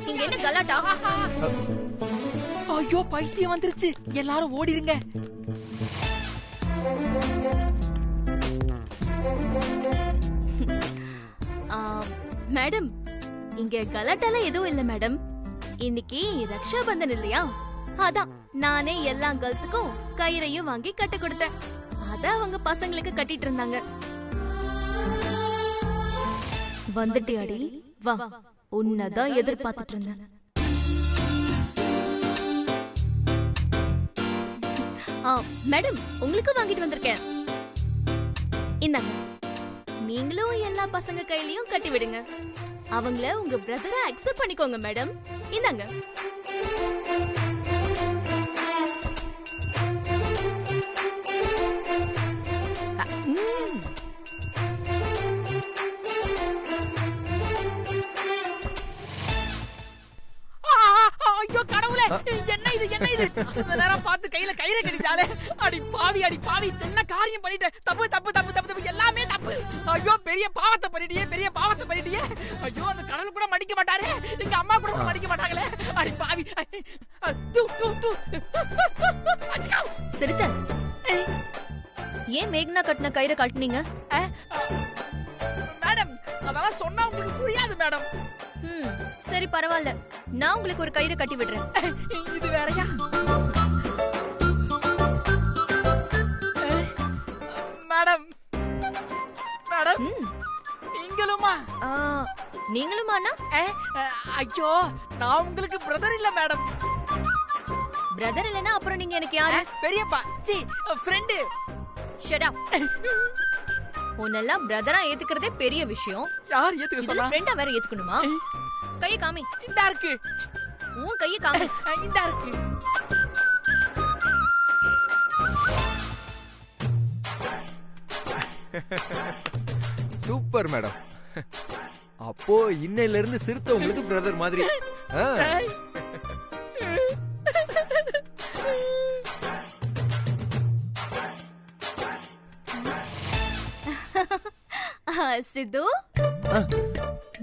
இங்க என்ன கலாட்டா? ஐயோ பைத்தியம் வந்துருச்சு, எல்லாரும் ஓடிருங்க. மேடம், இங்க கலாட்டால எதுவும் இல்ல மேடம். இன்னைக்கு ரக்ஷா பந்தன் இல்லையா, அதான் நானே எல்லா கேர்ள்ஸுக்கும் கயிறையும் வாங்கி கட்ட கொடுத்தேன். அத அவங்க பசங்களுக்கு கட்டிட்டு இருந்தாங்க. வந்துட்டியாடி, வா, உன்னதான் எதிர்பார்த்துட்டு இருந்தேன். மேடம், உங்களுக்கு வாங்கிட்டு வந்திருக்கேன். இந்தாங்க, நீங்களும் எல்லா பசங்க கையிலயும் கட்டி விடுங்க. அவங்கள உங்க பிரதரை அக்செப்ட் பண்ணிக்கோங்க மேடம். இந்தாங்க. ஐயோ கடவுளே, என்ன இது என்ன இது? அந்த நேரம் பார்த்து கையில கயிறை கட்டிட்டாலே. அடி பாவி அடி பாவி, என்ன காரியம் பண்ணிட்டேன்? தப்பு தப்பு தப்பு தப்பு தப்பு, எல்லாமே தப்பு. ஐயோ பெரிய பாவத்தை பண்ணிட்டியே, பெரிய பாவத்தை பண்ணிட்டியே. ஐயோ அந்த கடவுள் கூட மன்னிக்க மாட்டாரே, எங்க அம்மா கூட மன்னிக்க மாட்டாங்களே. அடி பாவி. தூ தூ தூ. சிறுத்தை, ஏன் மேக்னா கட்டின கயிறை கழட்டினீங்க? மேடம், அதெல்லாம் சொன்னா உங்களுக்கு புரியாது மேடம். சரி பரவாயில்ல, நான் உங்களுக்கு ஒரு கயிறை கட்டி விடுறேன். இது வேறயா? மேடம் மேடம், நீங்களுமா? நீங்களுமாண்ணா? ஐயோ, நான் உங்களுக்கு பிரதர் இல்ல மேடம். பிரதர் இல்லனா அப்புறம் நீங்க எனக்கு யாரு? பெரியப்பா, சி ஃப்ரெண்ட். Shut up. உன்னெல்லாம் பிரதரா ஏத்துக்கிறதே பெரிய விஷயம். யார் ஏத்துக்க சொன்னா? ஃப்ரெண்டா வேற ஏத்துக்கணுமா? கையை காமி. இந்தா இருக்கு. உன் கையை காமி. இந்தா இருக்கு. Super madam. அப்போ இன்னையில இருந்து சிறுத்தை உங்களுக்கு பிரதர் மாதிரி. சித்து,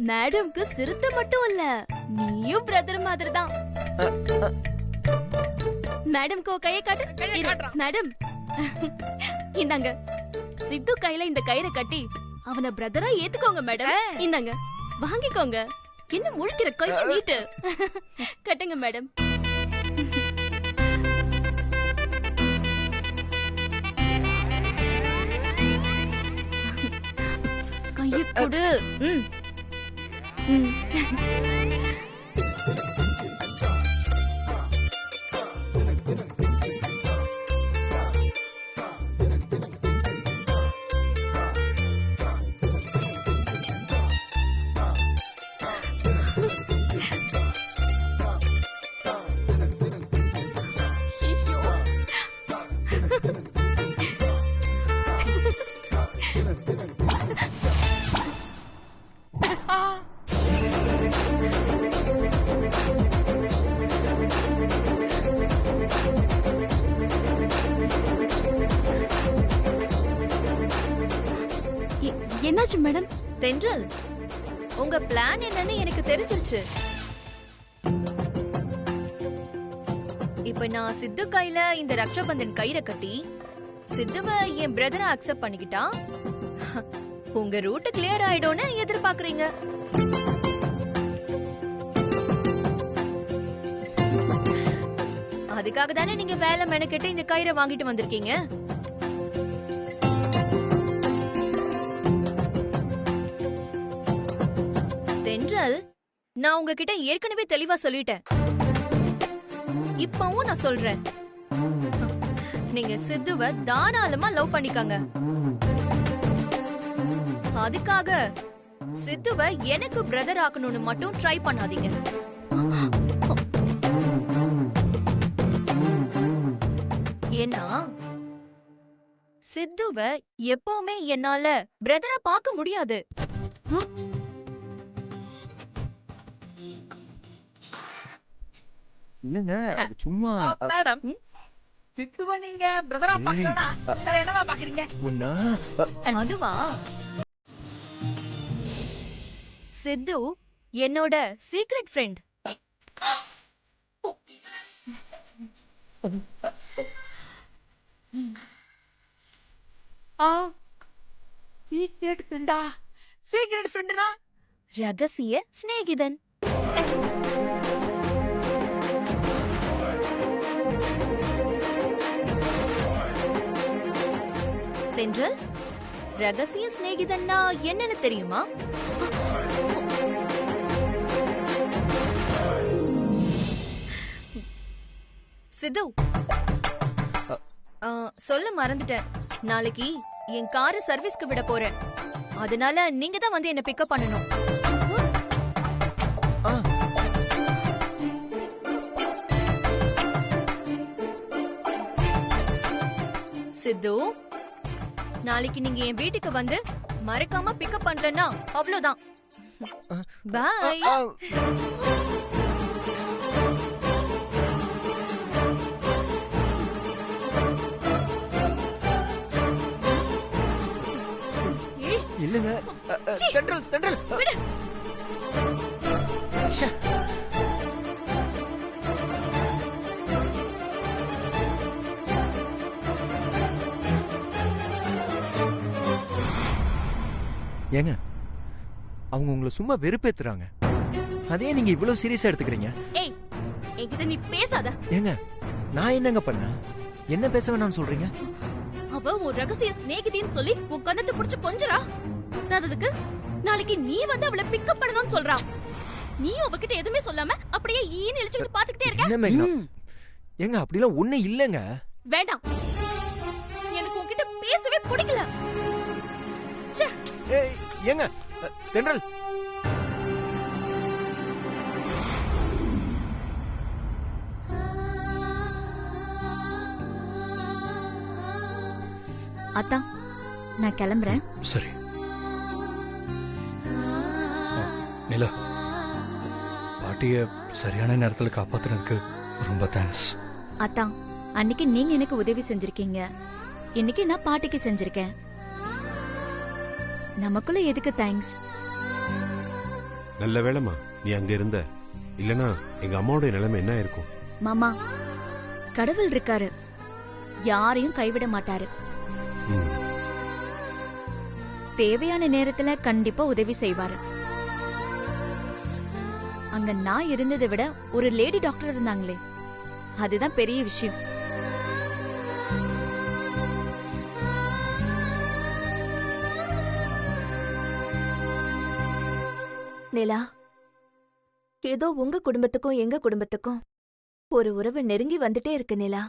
மேடம்க்கு சிறுத்தை மட்டும் இல்ல, நீயும் பிரதர் மாதிரி தான். மேடம்க்கு கையை காட்டு. மேடம், இந்தாங்க, சித்து கையில இந்த கயிறை கட்டி அவனை பிரதரா ஏத்துக்கோங்க மேடம். இந்தாங்க, வாங்கிக்கோங்க. என்ன முழிக்கிற, கையை நீட்டு. கட்டுங்க மேடம். கையை கொடு. என்னாச்சு மேடம்? தென்றல், உங்க பிளான் என்னன்னு எனக்கு தெரிஞ்சிருச்சு. இப்ப நான் சித்து கையில இந்த ரக்ஷாபந்தன் கயிறை கட்டி சித்துவ என் பிரதரை அக்செப்ட் பண்ணிக்கிட்டா உங்க ரூட் கிளியர் ஆயிடும்னு எதிர்பார்க்கறீங்க. அதுக்காக தானே நீங்க வேலை மெனக்கிட்டு இந்த கயிறை வாங்கிட்டு வந்திருக்கீங்க. தென்றல், நான் உங்ககிட்ட ஏற்கனவே தெளிவா சொல்லிட்டேன். இப்பவும் நான் சொல்றேன், நீங்க சித்துவ தாராளமா லவ் பண்ணிக்கங்க. அதுக்காக சித்துவ எனக்கு பிரதர் ஆக்கணும்னு மட்டும் ட்ரை பண்ணாதீங்க. ஏன்னா சித்துவ எப்பவுமே என்னால பிரதரா பார்க்க முடியாது. இல்லங்க, சும்மா. மேடம், சித்துவ நீங்க பிரதரா பார்க்கறனா வேற என்னவா பார்க்கறீங்க? அதுவா, சித்து என்னோட சீக்ரெட் ஃப்ரெண்ட். சீக்ரெட் ஃப்ரெண்டா? சீக்ரெட் ஃப்ரெண்டுனா ரகசிய சிநேகிதன். தென்றல், ரகசிய சிநேகிதன்னா என்னன்னு தெரியுமா? சித்து, சொல்ல மறந்துட்டேன். நாளைக்கு என் காரை சர்வீஸ்க்கு விட போறேன். அதனால நீங்க தான் வந்து என்ன பிக்கப் பண்ணணும். சித்து, நாளைக்கு நீங்க என் வீட்டுக்கு வந்து மறக்காம பிக்கப் பண்ணலன்னா அவ்வளவுதான். பாய். இல்லங்க தென்றல் தென்றல். ஏங்க, அவங்க உங்களை சும்மா வெறுப்பேத்துறாங்க. அதே நீங்க இவ்வளவு சீரியஸா எடுத்துக்கிறீங்க. ஏய், என்கிட்ட நீ பேசாத. ஏங்க, நான் என்னங்க பண்ணேன்? என்ன பேச வேணாம்னு சொல்றீங்க? அவ ஒரு ரகசிய சிநேகிதின்னு சொல்லி உன் கண்ணத்தை புடிச்சு கொஞ்சறா. பத்தாததுக்கு நாளைக்கு நீ வந்து அவளை பிக்கப் பண்ணணும்னு சொல்றா. நீ அவகிட்ட எதுவுமே சொல்லாம அப்படியே ஈன்னு இழுச்சுக்கிட்டு பாத்துக்கிட்டே இருக்க. ஏங்க, அப்படிலாம் ஒண்ணு இல்லங்க. வேண்டாம், எனக்கு உன்கிட்ட பேசவே பிடிக்கல. ஏங்க தென்றல், அத்தான் நான் கிளம்புறேன். சரி நிலா, பாட்டிய சரியான நேரத்துல காப்பாத்துறதுக்கு ரொம்ப தேங்க்ஸ். அத்தான், அன்னைக்கு நீங்க எனக்கு உதவி செஞ்சிருக்கீங்க, இன்னைக்கு நான் பாட்டிக்கு செஞ்சிருக்கேன். நமக்குள்ள எதுக்கு தேங்க்ஸ்? நல்ல வேளைமா நீ அங்க இருந்த. இல்லனா எங்க அம்மாவோட நிலைமை என்ன இருக்கும்? மாமா, கடவுள் இருக்காரு, யாரையும் கைவிட மாட்டாரு. தேவையான நேரத்துல கண்டிப்பா உதவி செய்வாரு. அங்க நான் இருந்ததை விட ஒரு லேடி டாக்டர் இருந்தாங்களே, அதுதான் பெரிய விஷயம். நிலா, ஏதோ உங்க குடும்பத்துக்கும் எங்க குடும்பத்துக்கும் ஒரு உறவு நெருங்கி வந்துட்டே இருக்கு. நிலா,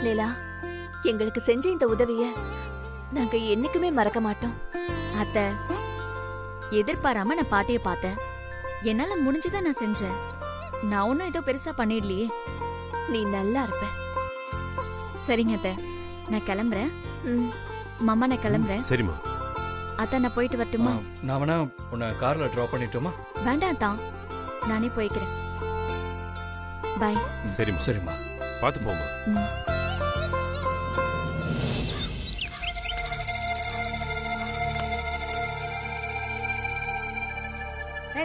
நிலா, எங்களுக்கு செஞ்ச இந்த உதவிய நாங்க என்னைக்குமே மறக்க மாட்டோம். அத்தை, எதிர்பாராம நான் பாட்டிய பார்த்தேன். என்னால முடிஞ்சதை நான் செஞ்சேன். நான் ஒன்னும் ஏதோ பெருசா பண்ணிடலையே. நீ நல்லா இருப்ப. சரிங்க அத்தை, நான் கிளம்புறேன். மாமா, நான் கிளம்புறேன். சரிம்மா. அத்தா, நான் போயிட்டு வரட்டுமா? நான் வேணா உன்னை கார்ல டிராப் பண்ணிட்டுமா? வேண்டாம் அத்தா, நானே போய்க்கிறேன். பாய். சரிம்மா. சரிம்மா, பாத்து போமா.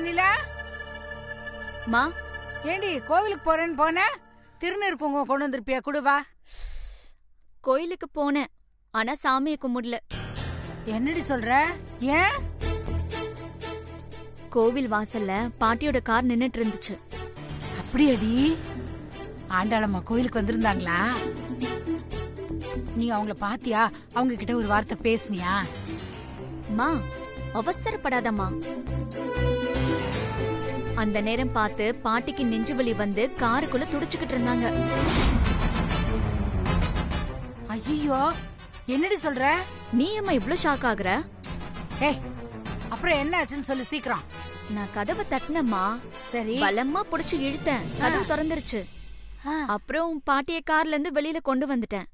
நிலா, மா, ஏண்டி கோவிலுக்கு போறேன்னு போன? திருநீர் குங்குமம் கொண்டு வந்திருப்பியா? குடுவா. கோயிலுக்கு போனேன், ஆனா சாமியை கும்பிடல. என்னடி சொல்ற? ஏன்? கோவில் வாசல்ல பாட்டியோட கார் நின்னுட்டு இருந்துச்சு. அப்படியேடி? ஆண்டாளம்மா கோயிலுக்கு வந்திருந்தாங்களா? நீ அவங்கள பாத்தியா? அவங்க கிட்ட ஒரு வார்த்தை பேசுனியா? மா, அவசரப்படாதம்மா. அந்த நேரம் பார்த்து பாட்டிக்கு நெஞ்சு வலி வந்து காருக்குள்ள துடிச்சுக்கிட்டு இருந்தாங்க. ஐயோ, என்னடி சொல்ற? நீ அம்மா இவ்ளோ ஷாக் ஆகுற? ஏய், அப்புறம் என்ன ஆச்சுன்னு சொல்லு சீக்கிரம். நான் கதவை தட்டினம்மா. சரி. பலமா புடிச்சு இழுத்தேன், கதவு திறந்துருச்சு. அப்புறம் பாட்டிய கார்ல இருந்து வெளியில கொண்டு வந்துட்டேன்.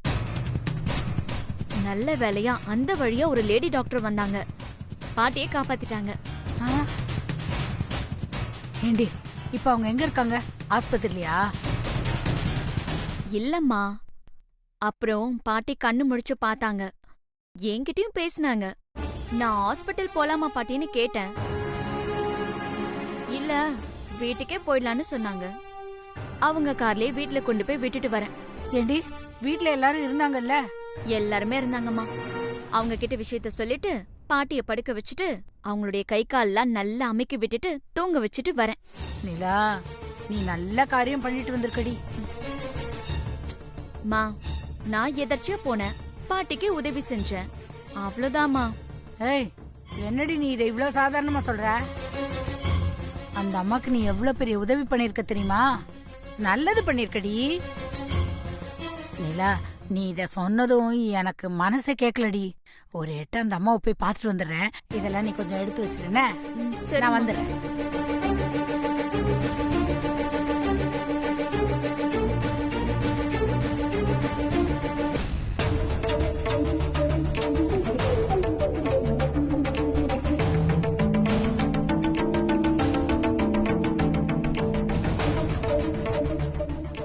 நல்ல வேலையா அந்த வழியா ஒரு லேடி டாக்டர் வந்தாங்க, பாட்டியை காப்பாத்திட்டாங்க. ஏண்டி, இப்ப அவங்க எங்க இருக்காங்க? ஆஸ்பத்திரியா? இல்லம்மா. அப்புறம் பாட்டி கண்ணு முழிச்சு பார்த்தாங்க, என்கிட்டயும் பேசினாங்க. நான் ஹாஸ்பிட்டல் போலாமா பாட்டின்னு கேட்டேன். இல்ல வீட்டுக்கே போயிடலான்னு சொன்னாங்க. அவங்க கார்லயே வீட்ல கொண்டு போய் விட்டுட்டு வரேன். ஏண்டி வீட்ல எல்லாரும் இருந்தாங்கல்ல? எல்லாருமே இருந்தாங்கம்மா. அவங்க கிட்ட விஷயத்த சொல்லிட்டு பாட்டிய படுக்க வச்சுட்டு அவங்களுடைய கை கால்லாம் நல்லா அமைக்கி விட்டுட்டு தூங்க வச்சுட்டு வரேன். நிலா, நீ நல்ல காரியம் பண்ணிட்டு வந்திருக்கடி. மா, நான் எதர்ச்சியா போனேன், பாட்டிக்கு உதவி செஞ்சேன், அவ்வளவுதாம்மா. ஏய், என்னடி நீ இதை இவ்ளோ சாதாரணமா சொல்ற? அந்த அம்மாக்கு நீ எவ்வளவு பெரிய உதவி பண்ணிருக்க தெரியுமா? நல்லது பண்ணிருக்கடி. நிலா, நீ இத சொன்னதும் எனக்கு மனசே கேட்கலடி. ஒரு எட்டு அந்த அம்மாவை போய் பார்த்துட்டு வந்துடுறேன். இதெல்லாம் நீ கொஞ்சம் எடுத்து வச்சிருன. நான் வந்துடுறேன்.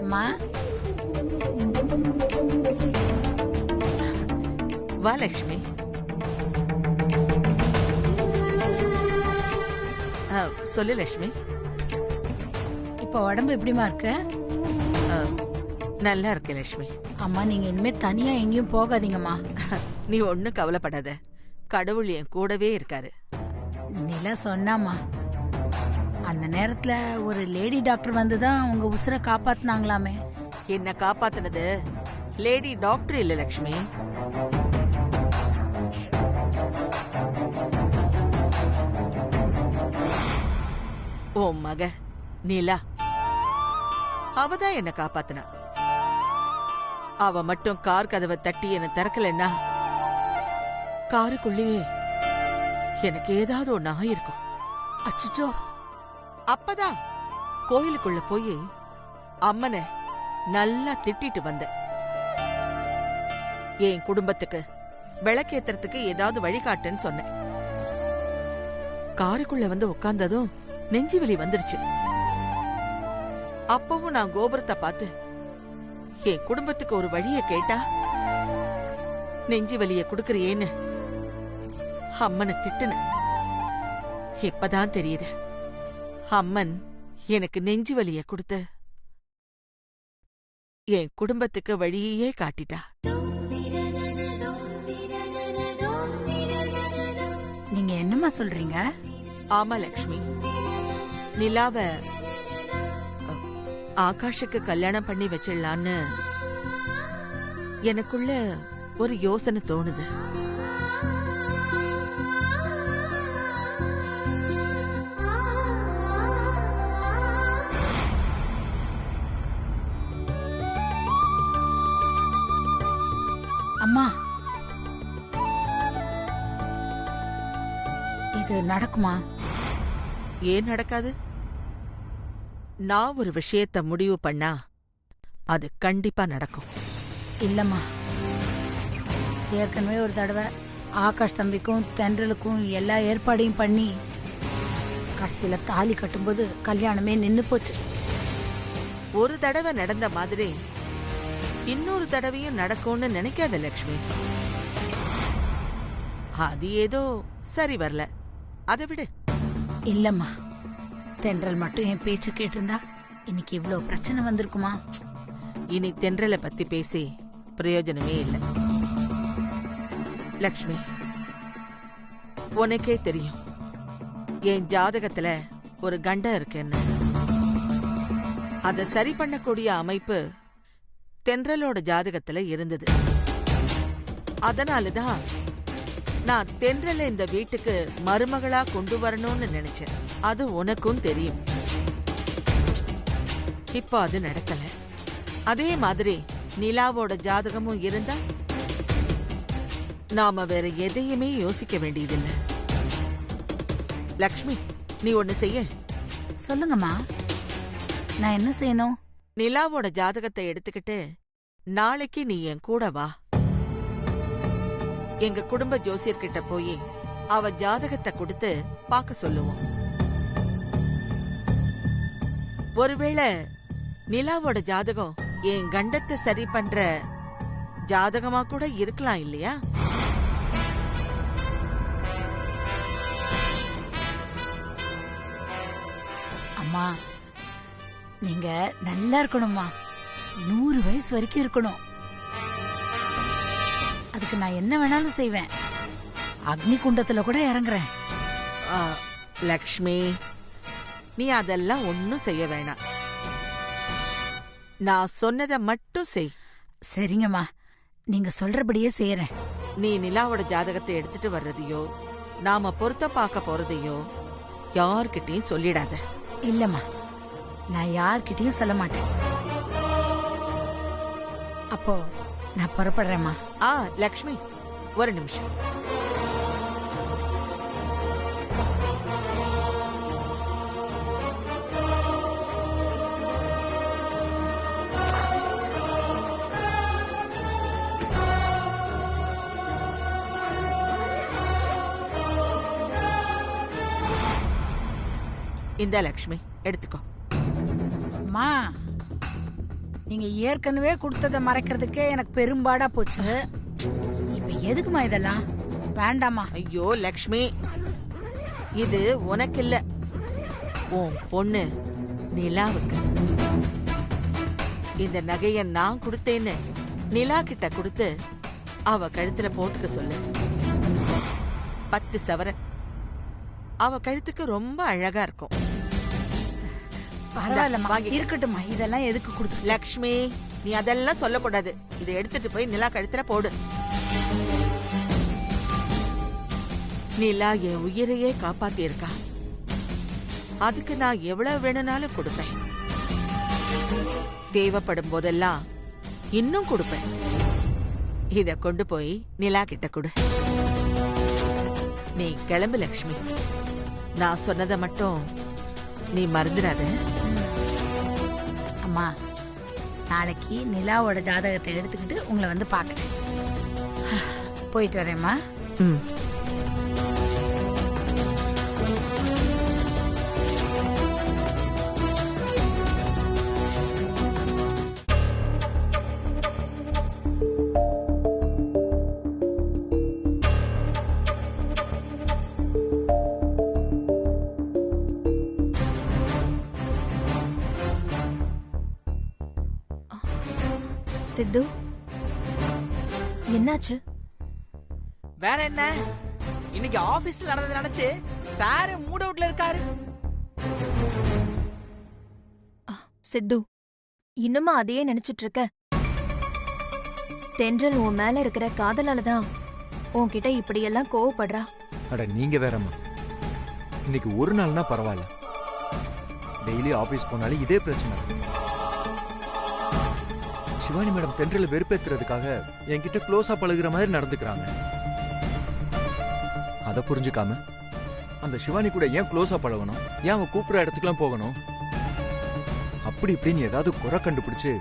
அம்மா, வா லக்ஷ்மி. சொல்லு லக்ஷ்மி. இப்ப உடம்பு எப்படிமா இருக்கு? நல்லா இருக்கு லக்ஷ்மி. அம்மா, நீங்க இனிமே தனியா எங்கேயும் போகாதீங்கம்மா. நீ ஒன்னும் கவலைப்படாத, கடவுள் என் கூடவே இருக்காரு. நிலா சொன்னாமா, அந்த நேரத்துல ஒரு லேடி டாக்டர் வந்துதான் உங்க உசுரை காப்பாத்தினாங்களாமே. என்ன காப்பாத்துனது லேடி டாக்டர் இல்ல லக்ஷ்மி, ஓ மக நிலா. அவதான் என்ன காப்பாத்துனா. அவ மட்டும் கார் கதவை தட்டி என்ன திறக்கலன்னா காருக்குள்ளேயே எனக்கு ஏதாவது ஒண்ணு ஆயிருக்கும். அச்சோ. அப்பதான் கோயிலுக்குள்ள போய் அம்மனை நல்லா திட்டிட்டு வந்த. என் குடும்பத்துக்கு விளக்கேத்துறதுக்கு ஏதாவது வழிகாட்டுன்னு சொன்னேன். காருக்குள்ள வந்து உட்கார்ந்ததும் நெஞ்சு வலி வந்துருச்சு. அப்பவும் நான் கோபுரத்தை பார்த்து என் குடும்பத்துக்கு ஒரு வழிய கேட்டா நெஞ்சு வலிய குடுக்கறியேன்னு அம்மனை திட்டுன. இப்பதான் தெரியுது, அம்மன் எனக்கு நெஞ்சு வலிய கொடுத்து என் குடும்பத்துக்கு வழியே காட்டிட்டா. நீங்க என்னம்மா சொல்றீங்க? ஆமா லக்ஷ்மி, நிலாவ ஆகாஷுக்கு கல்யாணம் பண்ணி வச்சிடலான்னு எனக்குள்ள ஒரு யோசனை தோணுது. அம்மா, இது நடக்குமா? ஏன் நடக்காது? நான் ஒரு விஷயத்த முடிவு பண்ணா அது கண்டிப்பா நடக்கும். இல்லம்மா, ஏற்கனவே ஒரு தடவை ஆகாஷ் தம்பிக்கும் தென்றலுக்கும் எல்லா ஏற்பாடையும் பண்ணி கடைசியில தாலி கட்டும்போது கல்யாணமே நின்னு போச்சு. ஒரு தடவை நடந்த மாதிரி இன்னொரு தடவையும் நடக்கும்னு நினைக்காத லக்ஷ்மி. அது ஏதோ சரி வரல, அதை விடு. இல்லம்மா, தென்றல் மட்டும் என் பேச்சு கேட்டிருந்தா இன்னைக்கு இவ்ளோ பிரச்சனை வந்திருக்குமா? இனி தென்றலை பத்தி பேசி பிரயோஜனமே இல்லை லக்ஷ்மி. உனக்கே தெரியும் என் ஜாதகத்துல ஒரு கண்டம் இருக்குன்னு. அதை சரி பண்ணக்கூடிய அமைப்பு தென்றலோட ஜாதகத்துல இருந்தது. அதனாலதான் நான் தென்றலை இந்த வீட்டுக்கு மருமகளா கொண்டு வரணும்னு நினைச்சேன். அது உனக்கும் தெரியும். இப்ப அது நடக்கல. அதே மாதிரி நிலாவோட ஜாதகமும் இருந்தா நாம வேற எதையுமே யோசிக்க வேண்டியதில்லை. லக்ஷ்மி, நீ ஒண்ணு செய்ய. சொல்லுங்கம்மா, நான் என்ன செய்யணும்? நிலாவோட ஜாதகத்தை எடுத்துக்கிட்டு நாளைக்கு நீ என் கூட வா. எங்க குடும்ப ஜோசியர்கிட்ட போய் அவ ஜாதகத்தை கொடுத்து பார்க்க சொல்லுவோம். ஒருவேளை நிலாவோட ஜாதகம் என் கண்டத்தை சரி பண்ற ஜாதகமா கூட இருக்கலாம் இல்லையா? அம்மா நீங்க நல்லா இருக்கணும்மா, 100 வயசு வரைக்கும் இருக்கணும். அதுக்கு நான் என்ன வேணாலும் செய்வேன், அக்னி குண்டத்துல கூட இறங்குறேன். லக்ஷ்மி, நீ அதெல்லாம் ஒன்னும் செய்ய வேணாம். நான் சொன்னதை மட்டும் செய். சரிங்கம்மா, நீங்க சொல்றபடியே செய்யறேன். நீ நிலாவோட ஜாதகத்தை எடுத்துட்டு வர்றதையோ நாம பொருத்த பார்க்க போறதையோ யார்கிட்டயும் சொல்லிடாத. இல்லம்மா, நான் யார்கிட்டயும் சொல்ல மாட்டேன். அப்போ நான் புறப்படுறேம்மா. லக்ஷ்மி, ஒரு நிமிஷம். இந்த லக்ஷ்மி எடுத்துக்கோ. அம்மா, நீங்க ஏற்கனவே கொடுத்ததை மறைக்கிறதுக்கே எனக்கு பெரும்பாடா போச்சு. இப்ப எதுக்குமா இதெல்லாம்? வேண்டாமா. ஐயோ லக்ஷ்மி, இது உனக்கு இல்ல, உன் பொண்ணு நிலாவுக்கு. இந்த நகைய நான் கொடுத்தேன்னு நிலா கிட்ட கொடுத்து அவ கழுத்துல போட்டுக்க சொல்லு. 10 சவரன் அவ கழுத்துக்கு ரொம்ப அழகா இருக்கும். பரவாயில்லம்மா, இருக்கட்டும்மா. இதெல்லாம் எதுக்கு கொடுத்து? லக்ஷ்மி, நீ அதெல்லாம் சொல்லக்கூடாது. இதை எடுத்துட்டு போய் நிலா கழுத்துல போடு. நிலா என் உயிரையே காப்பாத்தி இருக்கா. அதுக்கு நான் எவ்வளவு வேணும்னாலும் கொடுப்பேன். தேவைப்படும் போதெல்லாம் இன்னும் கொடுப்பேன். இத கொண்டு போய் நிலா கிட்ட கொடு. நீ கிளம்பு லக்ஷ்மி. நான் சொன்னதை மட்டும் நீ மறந்துடாத. அம்மா, நாளைக்கு நிலாவோட ஜாதகத்தை எடுத்துக்கிட்டு உங்களை வந்து பாக்குறேன். போயிட்டு வரேம்மா. சித்து, என்னாச்சு? வேற என்ன, இன்னைக்கு ஆபீஸ்ல நடந்தது நினைச்சு சார் மூட் அவுட்ல இருக்காரு. சித்து, இன்னுமா அதையே நினைச்சிட்டு இருக்க? தென்றல் உன் மேல இருக்கிற காதலாலதான் உன்கிட்ட இப்படியெல்லாம் கோவப்படுறா. அட நீங்க வேறம்மா. இன்னைக்கு ஒரு நாள்னா பரவாயில்ல, டெய்லி ஆபீஸ் போனாலே இதே பிரச்சனை. சிவானி மேடம் தென்றலை வெறுப்பேத்துறதுக்காக என்கிட்ட க்ளோஸா பழகுற மாதிரி நடந்துக்கிறாங்க. அதை புரிஞ்சுக்காம அந்த சிவானி கூட ஏன் க்ளோஸா பழகணும், ஏன் அவன் கூப்பிடுற இடத்துக்குலாம் போகணும், அப்படி இப்படின்னு ஏதாவது குறை கண்டுபிடிச்சு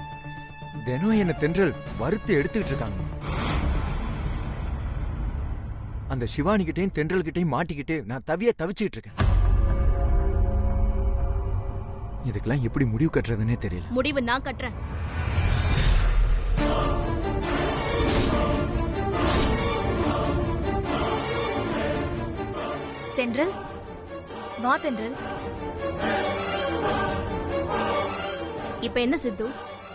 தினம் என்ன தென்றல் வறுத்து எடுத்துக்கிட்டு இருக்காங்க. அந்த சிவானி கிட்டையும் தென்றல் கிட்டையும் மாட்டிக்கிட்டு நான் தவிச்சுக்கிட்டு இருக்கேன். இதுக்கெல்லாம் எப்படி முடிவு கட்டுறதுன்னே தெரியல. முடிவு நான் கட்டுறேன். தென்றல், வா தென்றல். இப்ப என்ன சித்து,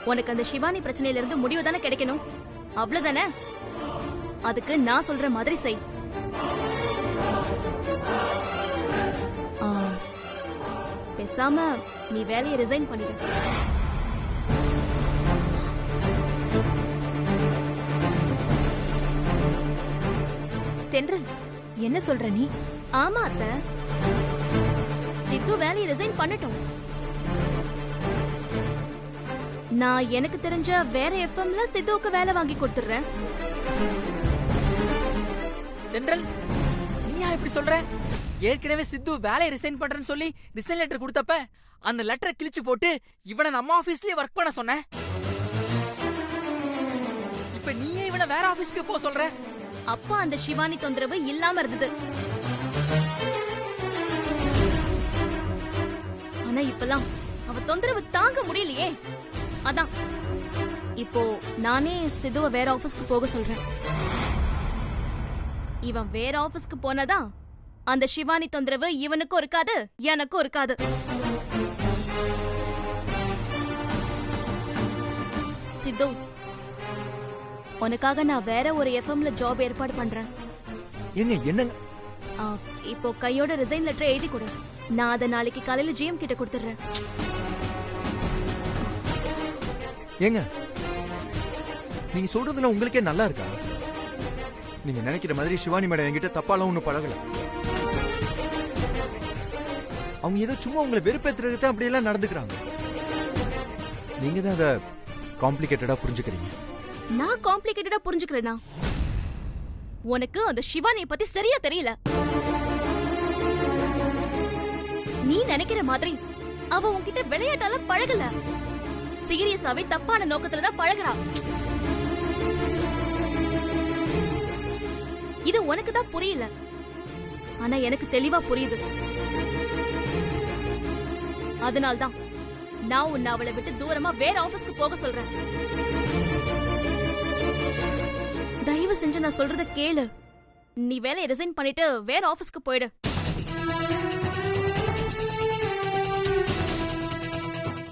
உனக்கு அந்த சிவானி பிரச்சனையில இருந்து முடிவு தானே கிடைக்கணும், அவ்வளவுதானே? அதுக்கு நான் சொல்ற மாதிரி செய். பேசாம நீ வேலையை ரிசைன் பண்ணிடு. தென்றல், என்ன சொல்ற நீ? ஆமா அத்த, சித்து வேலையை ரிசைன் பண்ணட்டும். நான் எனக்கு தெரிஞ்ச வேற எஃப்எம்ல சித்துவுக்கு வேலை வாங்கி கொடுத்துறேன். தென்றல், நீயா இப்படி சொல்ற? ஏற்கனவே சித்து வேலையை ரிசைன் பண்றேன்னு சொல்லி ரிசைன் லெட்டர் கொடுத்தப்ப அந்த லெட்டரை கிழிச்சு போட்டு இவனை நம்ம ஆபீஸ்லயே ஒர்க் பண்ண சொன்ன. இப்ப நீயே இவனை வேற ஆபீஸ்க்கு போ சொல்ற. அப்போ அந்த சிவானி தொந்தரவு இல்லாம இருந்தது. ஆனா இப்பெல்லாம் அவ தொந்தரவு தாங்க முடியலையே. அதான் இப்போ நானே சிதுவ வேற ஆபீஸ்க்கு போக சொல்றேன். இவன் வேற ஆபீஸ்க்கு போனதான் அந்த சிவானி தொந்தரவு இவனுக்கும் இருக்காது, எனக்கும் இருக்காது. சித்து, உனக்காக நான் வேற ஒரு எஃப்எம்ல ஜாப் ஏற்பாடு பண்றேன். ஏங்க என்னங்க? ஆ, இப்போ கையோட ரிசைன் லெட்டர் எழுதி கொடு. நான் அதை நாளைக்கு காலையில ஜிஎம் கிட்ட கொடுத்துறேன். ஏங்க நீங்க சொல்றதுல உங்களுக்கே நல்லா இருக்கா? நீங்க நினைக்கிற மாதிரி சிவானி மேடம் என்கிட்ட தப்பாலாம் ஒண்ணு பழகல. அவங்க ஏதோ சும்மா உங்களை வெறுப்பேத்துறதுக்கு தான் அப்படியெல்லாம் நடந்துக்கிறாங்க. நீங்க தான் அதை காம்ப்ளிகேட்டடா புரிஞ்சுக்கிறீங்க. நான் காம்ப்ளிகேட்டடா புரிஞ்சுக்கிறேனா? உனக்கு அந்த சிவானியை பத்தி சரியா தெரியல. நீ நினைக்கிற மாதிரி அவ உன்கிட்ட விளையாட்டால பழகல, சீரியஸாவே தப்பான நோக்கத்துல தான் பழகுறா. இது உனக்கு தான் புரியல, ஆனா எனக்கு தெளிவா புரியுது. அதனால்தான் நான் உன்னை அவளை விட்டு தூரமா வேற ஆபீஸ்க்கு போக சொல்றேன். தயவு செஞ்சு நான் சொல்றத கேளு. நீ வேலையை ரிசைன் பண்ணிட்டு வேற ஆபீஸ்க்கு போயிடு.